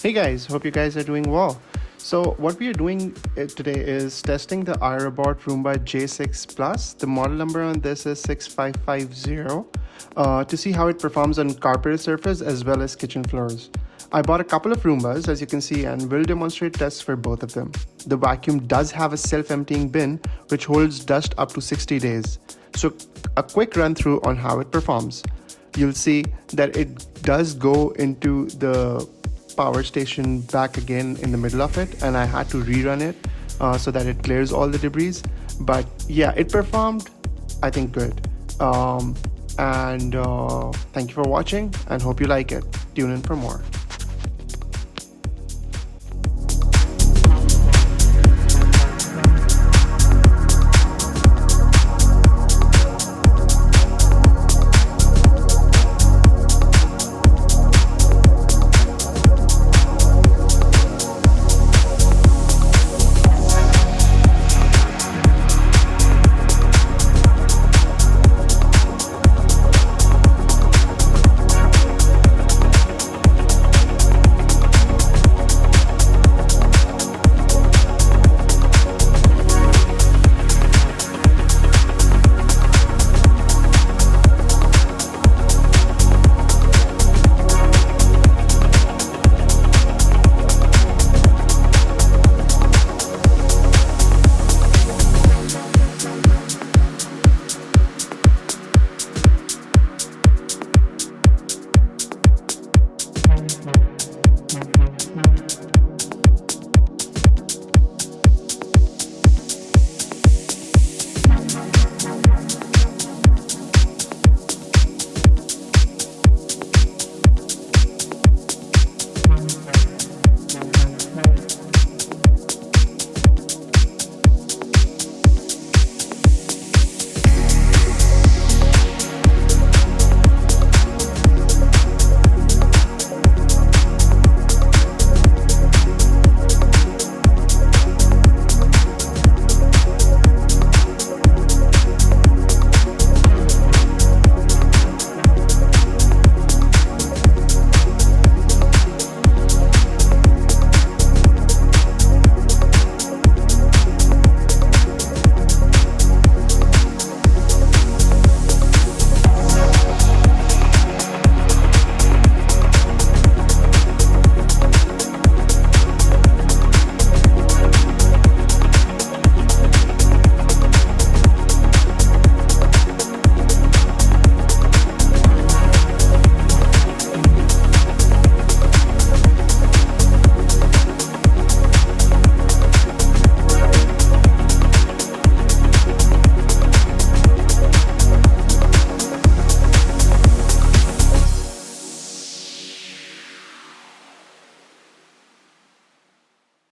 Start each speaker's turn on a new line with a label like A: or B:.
A: Hey guys, hope you guys are doing well. So what we are doing today is testing the iRobot Roomba J6 Plus. The model number on this is 6550 to see how it performs on carpeted surface as well as kitchen floors. I bought a couple of Roombas as you can see and will demonstrate tests for both of them. The vacuum does have a self-emptying bin which holds dust up to 60 days. So a quick run through on how it performs. You'll see that it does go into the power station back again in the middle of it, and I had to rerun it so that it clears all the debris. But yeah, it performed, I think, good. And thank you for watching and hope you like it. Tune in for more.